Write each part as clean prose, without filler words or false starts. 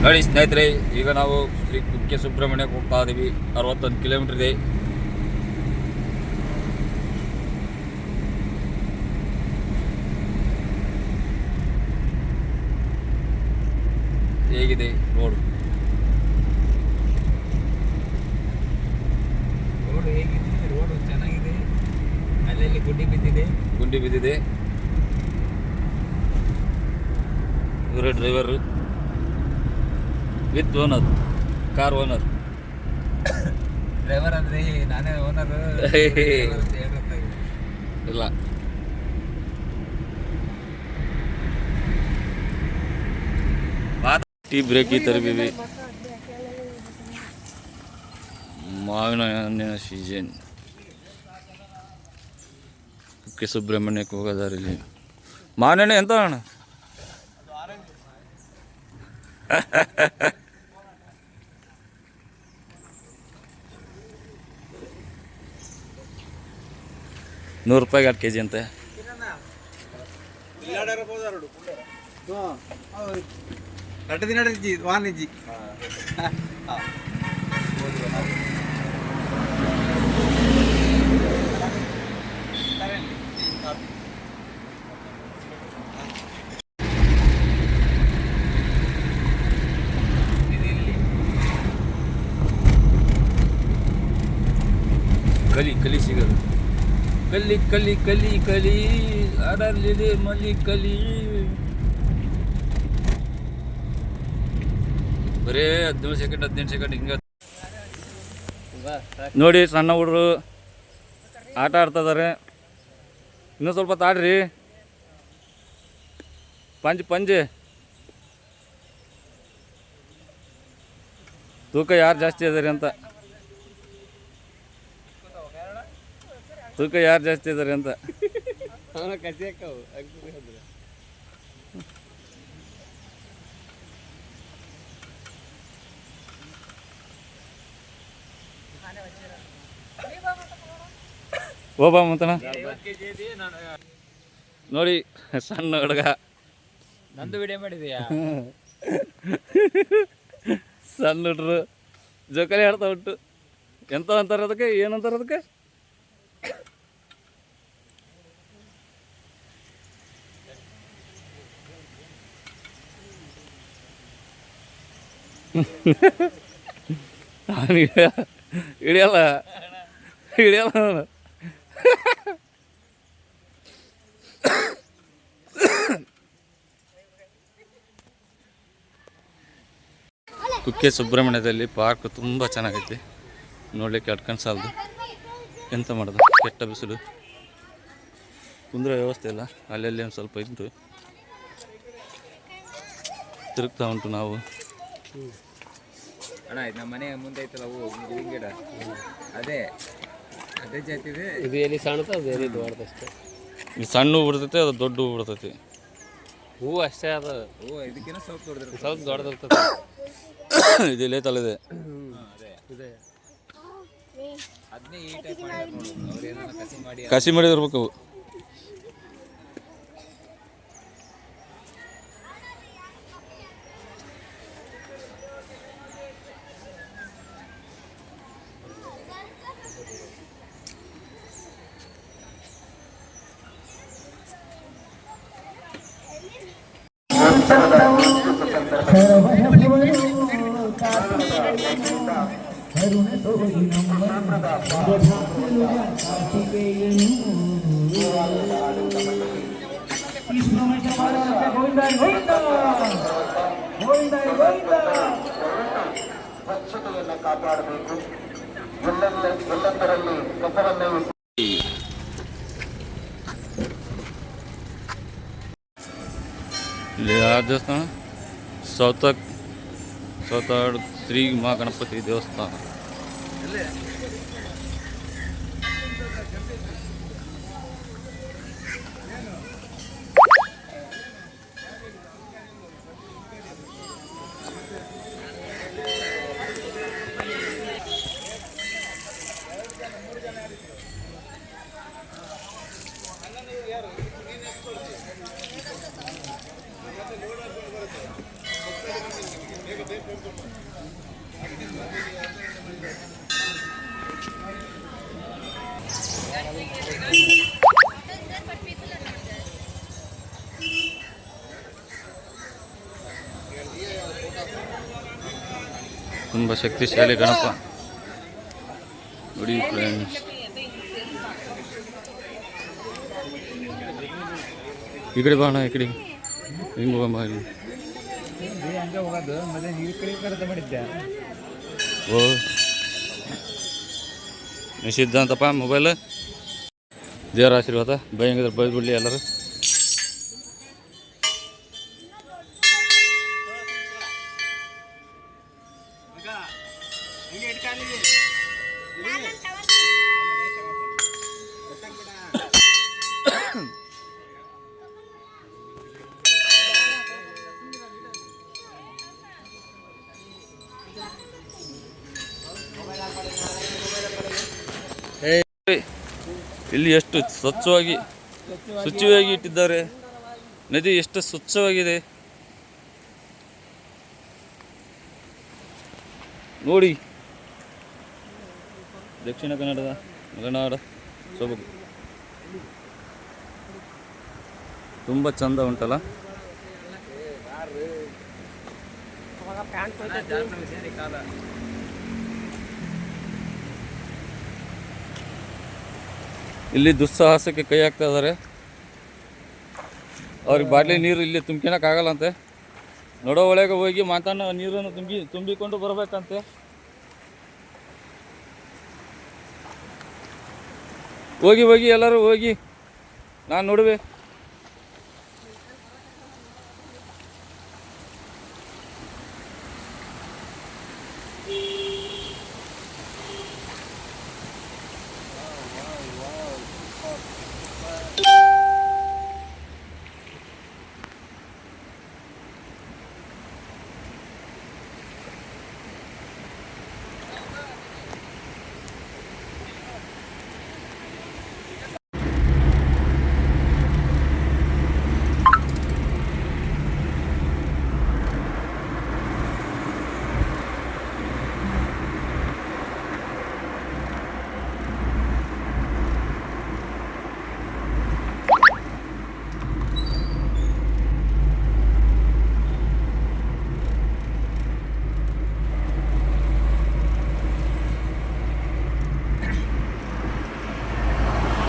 ನೋಡಿ ಸ್ನೇಹಿತರೆ, ಈಗ ನಾವು ಶ್ರೀ ಕುಕ್ಕೆ ಸುಬ್ರಹ್ಮಣ್ಯಕ್ಕೆ ಹೋಗ್ತಾ ಇದ್ದೀವಿ. 61 ಕಿಲೋಮೀಟರ್ ಇದೆ. ಹೇಗಿದೆ ರೋಡ್? ಹೇಗಿದೆ? ರೋಡ್ ಚೆನ್ನಾಗಿದೆ. ಅಲ್ಲಲ್ಲಿ ಗುಂಡಿ ಬಿದ್ದಿದೆ. ಇವರೇ driver with owner, car owner. Driver ಅಂದ್ರೆ ನಾನೇ ಓನರ್ ಇಲ್ಲ. ಟೀ ಬ್ರೇಕ್ ಈ ತರಬೀವಿ. ಮಾವಿನ ಹಣ್ಣಿನ ಸೀಸನ್. ಕುಕ್ಕೆ ಸುಬ್ರಹ್ಮಣ್ಯಕ್ಕೆ ಹೋಗೋದಾರಲ್ಲಿ ಮಾವಿನ ಹಣ್ಣು ಎಂತ ಅಣ್ಣ? ₹100 2 kg ಅಂತೆ. ಕಲಿ ಸಿಗೋದು. ಕಲಿ ಅಡರ್ಲಿದೆ ಮಲ್ಲಿ ಕಲಿ. ಬರೇ 17 ಸೆಕೆಂಡ್ ಹಿಂಗ ನೋಡಿ. ಸಣ್ಣ ಹುಡುಗರು ಆಟ ಆಡ್ತಾ ಇದಾರೆ. ಇನ್ನೂ ಸ್ವಲ್ಪ ತಾಡ್ರಿ. ಪಂಜೆ ತೂಕ ಯಾರು ಜಾಸ್ತಿ ಇದಾರೆ ಅಂತ. ಓಬಾ ಮುಂತಣ ನೋಡಿ. ಸಣ್ಣ ಹುಡುಗ ನಂದು ವಿಡಿಯೋ ಮಾಡಿದೆಯಾ? ಸಣ್ಣ ಹುಡ್ರು ಜೋಕಾಲಿ ಆಡ್ತಾ ಉಂಟು. ಎಂತ ಅಂತಾರೆ ಅದಕ್ಕೆ? ಏನಂತಾರೆ ಅದಕ್ಕೆ? ಹಿಡಿಯಲ್ಲ. ಕುಕ್ಕೆ ಸುಬ್ರಹ್ಮಣ್ಯದಲ್ಲಿ ಪಾರ್ಕ್ ತುಂಬ ಚೆನ್ನಾಗೈತಿ. ನೋಡಲಿಕ್ಕೆ ಅಟ್ಕೊಂಡು ಸಾಲದು. ಎಂತ ಮಾಡೋದು? ಕೆಟ್ಟ ಬಿಸಿಲು, ಕುಂದ್ರೆ ವ್ಯವಸ್ಥೆ ಇಲ್ಲ. ಅಲ್ಲೆಲ್ಲಿ ಒಂದು ಸ್ವಲ್ಪ ಇದ್ದು ತಿರುಗ್ತಾ ಉಂಟು ನಾವು. ಅಣ್ಣ ಇದು ನಮ್ಮ ಮನೆ ಮುಂದೆ ಐತಲ್ಲ ಹೂವಿನ ಗಿಡ, ಅದೇ ಜಾತಿದೆ. ಇದು ಎಲ್ಲಿ ಸಣ್ಣದ, ಅದು ಎಲ್ಲಿ ದೊಡ್ಡದಷ್ಟೇ. ಇದು ಸಣ್ಣ ಹೂ ಬಿಡ್ತೈತೆ, ಅದು ದೊಡ್ಡ ಹೂ ಬಿಡ್ತೈತಿ. ಹೂ ಅಷ್ಟೇ ಅದು. ಹೂ ಇದಕ್ಕಿಂತ ಸ್ವಲ್ಪ ದೊಡ್ಡದಿರ್ತದೆ. ಇದು ಇಲ್ಲೇ ತಲೆದೆ. ಅದನ್ನೇ ಈ ಟೈಪ್ ಮಾಡಿ ನೋಡು. ಅವ್ರು ಕಸಿ ಮಾಡಿದಿರ್ಬೇಕು ಅವು. ಸ್ವಚ್ಛತೆಯನ್ನು ಕಾಪಾಡಬೇಕು. ಎಲ್ಲೆಂದರಲ್ಲಿ ಕಸವನ್ನು ಇಲ್ಲಿ ದೇವಸ್ಥಾನ ಸೌತಾಡ್ ಶ್ರೀ ಮಹಾಗಣಪತಿ ದೇವಸ್ಥಾನ. ತುಂಬ ಶಕ್ತಿಶಾಲಿ ಗಣಪ ನೋಡಿ ಫ್ರೆಂಡ್ಸ್. ಈ ಕಡೆ ಬಾಣ, ಈ ಕಡೆ ಹಿಂಗೆ ಹೋಗಮ್ಮ. ಇಲ್ಲಿ ಹಂಗೆ ಹೋಗೋದು ಮತ್ತೆ ಈ ಕಡೆ ಮಾಡಿದ್ದೆ. ಓ ನಿಷಿದ್ಧ ಅಂತಪ್ಪ ಮೊಬೈಲ್. ದೇವರ ಆಶೀರ್ವಾದ. ಭಯಂಕರ ಬೈದ್ಬಿಡ್ಲಿ ಎಲ್ಲರೂ. ಇಲ್ಲಿ ಎಷ್ಟು ಸ್ವಚ್ಛವಾಗಿ ಶುಚಿಯಾಗಿ ಇಟ್ಟಿದ್ದಾರೆ. ನದಿ ಎಷ್ಟು ಸ್ವಚ್ಛವಾಗಿದೆ ನೋಡಿ. ದಕ್ಷಿಣ ಕನ್ನಡದ ಮಲೆನಾಡ ಸೊಬಗು ತುಂಬ ಚಂದ ಉಂಟಲ್ಲ. ಇಲ್ಲಿ ದುಸ್ಸಾಹಸಕ್ಕೆ ಕೈ ಹಾಕ್ತಾ ಇದ್ದಾರೆ. ಅವ್ರಿಗೆ ಬಾಟ್ಲಿ ನೀರು ಇಲ್ಲಿ ತುಂಬ್ಕೊಳಕ್ಕಾಗಲ್ಲಂತೆ. ನೋಡೋ ಒಳಗೆ ಹೋಗಿ ಮಾತಾಡೋ ನೀರನ್ನು ತುಂಬಿಕೊಂಡು ಬರಬೇಕಂತೆ. ಹೋಗಿ ಎಲ್ಲರೂ ಹೋಗಿ, ನಾನು ನೋಡುವೆ.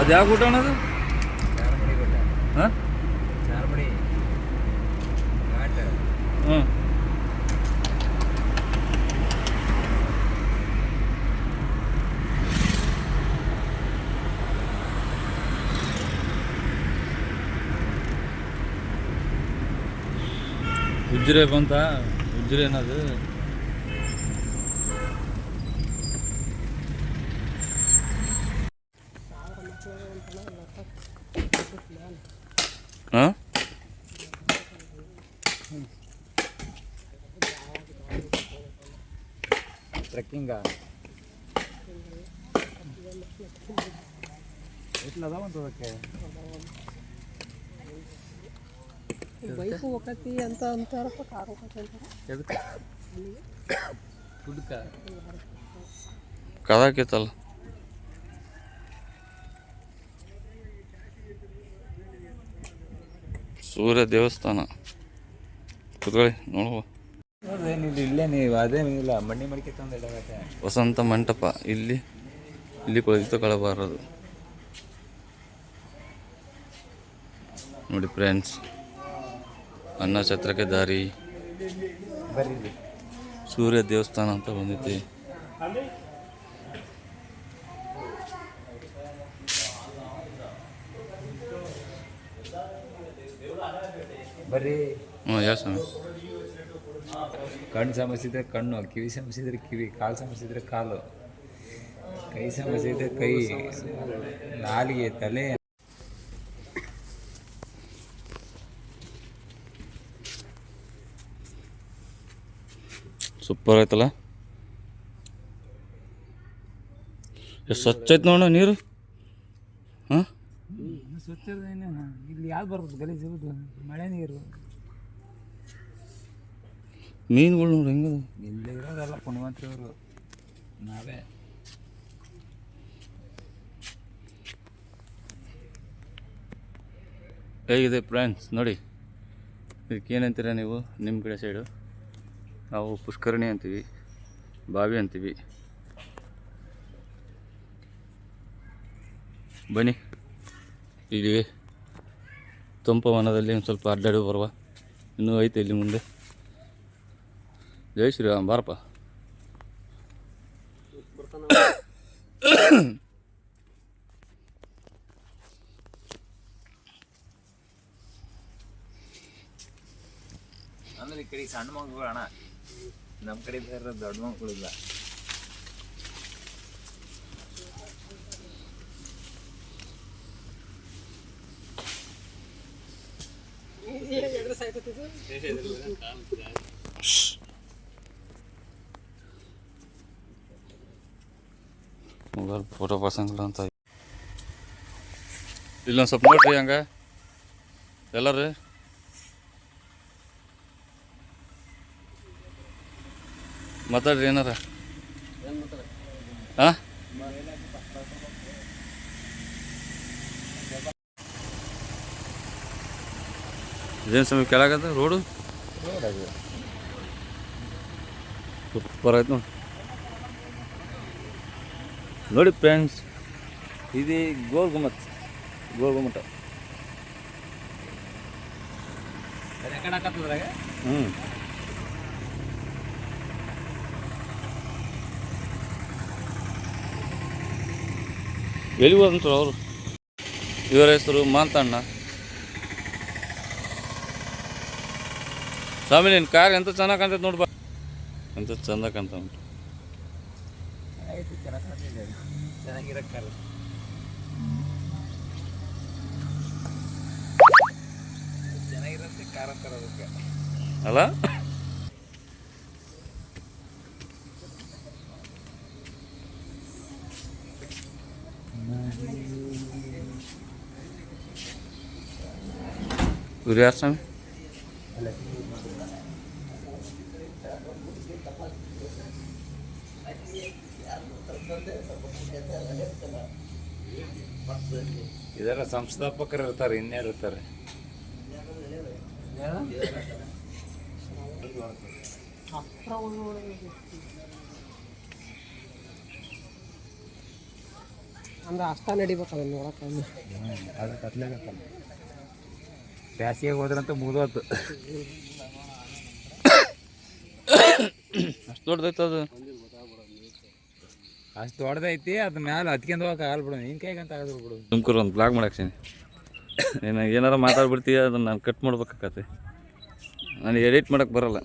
ಅದು ಯಾವ ಊಟ ಅನ್ನೋದು? ಚಾರ್ಮಡಿ ಗುಡ್ಡ. ಹಾಂ, ಚಾರ್ಮಡಿ ಘಾಟ್. ಹ್ಞೂ. ಉಜ್ರೆ ಬಂತ? ಉಜ್ರೆ ಏನದು? ಹಾಂ, ಟ್ರೆಕ್ಕಿಂಗ ಎಟ್ಲ ಅದಾವಂತ ಅದಕ್ಕೆ ಬೈಕ್ ಹೋಗತಿ ಅಂತ ಅಂತಾರಪ್ಪ, ಕಾರ್ ಹೋಗತಿ ಅಂತಾರ. ಎದಕ್ಕೆ ಕುಡ್ಕ ಕದಾಕಿತ್ತಲ್ಲ. ಸೂರ್ಯ ದೇವಸ್ಥಾನ ಕುತ್ಕೊಳ್ಳಿ ನೋಡುವ. ನೋಡ್ರಿ ನೀವು ಇಲ್ಲೇ ನೀವು ಅದೇನಿಲ್ಲ ಮಣ್ಣಿ ಮಡಿಕೆ ತಂದು ಇಡಬೇಕು. ವಸಂತ ಮಂಟಪ. ಇಲ್ಲಿ ಕುಳಿತುಕೊಳ್ಳಬಾರದು ನೋಡಿ ಫ್ರೆಂಡ್ಸ್. ಅನ್ನ ಛತ್ರಕ್ಕೆ ದಾರಿ. ಬರ್ರಿ ಸೂರ್ಯ ದೇವಸ್ಥಾನ ಅಂತ ಬಂದೈತಿ. ಬರ್ರಿ. ಹ್ಞೂ, ಯಾವ ಸ್ವಾಮಿ? ಕಣ್ಣು ಸಮಸ್ಯೆ ಕಣ್ಣು, ಕಿವಿ ಸಮಸ್ಯೆ ಕಿವಿ, ಕಾಲು ಸಮಸ್ಯೆ ಕಾಲು, ಕೈ ಸಮಸ್ಯೆ ಕೈ, ನಾಲಿಗೆ, ತಲೆ. ಸೂಪರ್ ಆಯ್ತಲ್ಲ. ಎಷ್ಟು ಸ್ವಚ್ಛ ಐತೆ ನೋಡ ನೀರು. ಹಾಂ, ಸ್ವಚ್ಛ ಇಲ್ಲಿ ಯಾವ್ದು ಬರ್ತದೆ ಗಲೀಜು ಇರೋದು? ಮಳೆ ನೀರು. ಮೀನುಗಳು ನೋಡಿ ಹೆಂಗದ. ಇಲ್ಲೇ ಇರೋದಲ್ಲ ಪುಣ್ಯವಂತರವರು, ನಾವೇ. ಹೇಗಿದೆ ಫ್ರೆಂಡ್ಸ್ ನೋಡಿ, ಇದಕ್ಕೆ ಏನಂತೀರ ನೀವು ನಿಮ್ಮ ಕಡೆ ಸೈಡು? ನಾವು ಪುಷ್ಕರಣಿ ಅಂತೀವಿ, ಬಾವಿ ಅಂತೀವಿ. ಬನ್ನಿ ಇಲ್ಲಿ ತಂಪವನದಲ್ಲಿ ಒಂದು ಸ್ವಲ್ಪ ಅಡ್ಡಾಡಿ ಬರುವ, ಇನ್ನೂ ಐತೆ ಇಲ್ಲಿ ಮುಂದೆ. ಜೈ ಶ್ರೀರಾಮ್, ಬಾರಪ್ಪ. ಅಂದ್ರೆ ಈ ಕಡೆ ಸಣ್ಣ ಮಕ್ಕಳು ಅಣ್ಣ, ನಮ್ಮ ಕಡೆ ಬೇರೆ ದೊಡ್ಡ ಮಕ್ಕಳಿಲ್ಲ. ಮೊಬೈಲ್ ಫೋಟೋ ಪಸಂಗಿಲ್ಲ ಅಂತ ಇಲ್ಲೊಂದು ಸ್ವಲ್ಪ ನೋಡ್ರಿ ಹಂಗ ಎಲ್ಲರೂ. ಮಾತಾಡ್ರಿ ಏನಾರ. ಹಾಂ ಇದೇನು ಸಮಯ ಕೆಳಗದ ರೋಡು ಸೂಪರ್ ಆಯ್ತು ನೋಡಿ ಫ್ರೆಂಡ್ಸ್. ಇದು ಗೋಲ್ ಗುಮ್ಮಟ್ ಹ್ಞೂ. ಎಲ್ಲಿ ಹೋದಂತರು ಅವರು? ಇವರ ಹೆಸರು ಮಾಂತಣ್ಣ. ಸ್ವಾಮಿ ನಿನ್ನ ಕಾರ್ ಎಂತ ಚೆನ್ನಾಗಿ ಕಾಣ್ತೈತೆ ನೋಡ್ಬಾ, ಎಂತ ಚಂದ ಕಾಣ್ತಾ ಉಂಟು. ಚೆನ್ನಾಗಿರಕ್ಕಾರೆ ಚೆನ್ನಾಗಿರುತ್ತೆ ಕಾರ ತರೋದಕ್ಕೆ ಅಲ್ಲ? ಇವ್ರು ಯಾರು ಸ್ವಾಮಿ? ಇದರ ಸಂಸ್ಥಾಪಕರು ಇರ್ತಾರೆ, ಇನ್ಯಾರು ಇರ್ತಾರೆ? ಅಂದ್ರೆ ಅಷ್ಟ ನಡಿಬೇಕು ಅದನ್ನ ನೋಡಕ್ಕೆ. ಅದು ಕತ್ಲಾಗತ್ತಲ್ಲ, ಬ್ಯಾಸಿಗೆ ಹೋದ್ರಂತ ಮುಗಿದೋತು. ಅಷ್ಟು ದೊಡ್ಡದೈತೆ ಅದು. ಅಷ್ಟು ದೊಡ್ಡದೈತಿ, ಅದ್ರ ಮ್ಯಾಲೆ ಹತ್ಕೊಂಡು ಹೋಗಕ್ಕೆ ಆಗಲ್ಲ ಬಿಡು, ನಿನ್ನ ಕೈಗಂತ ಆಗಲ್ಲ ಬಿಡು. ತುಮಕೂರು ಒಂದು ಬ್ಲಾಗ್ ಮಾಡಾಕ್ತೀನಿ. ನೀನು ಏನಾರ ಮಾತಾಡ್ಬಿಡ್ತೀಯ, ಅದನ್ನು ನಾನು ಕಟ್ ಮಾಡ್ಬೇಕಾಗತ್ತೆ. ನನಗೆ ಎಡಿಟ್ ಮಾಡೋಕ್ಕೆ ಬರೋಲ್ಲ.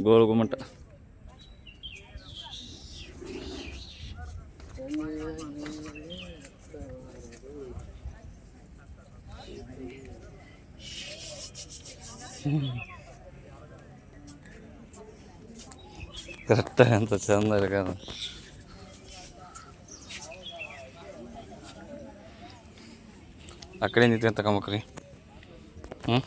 ಗೋಲ್ ಗುಮ್ಮಟ ಕರೆಕ್ಟಾಗಿ ಅಂತ ಚಂದ ಇರ್ಕಾದ. ಆ ಕಡೆ ನಿಂತ್ಕೊಂಡು ತಗೊಂಬಕ್ರಿ. ಹ್ಞೂ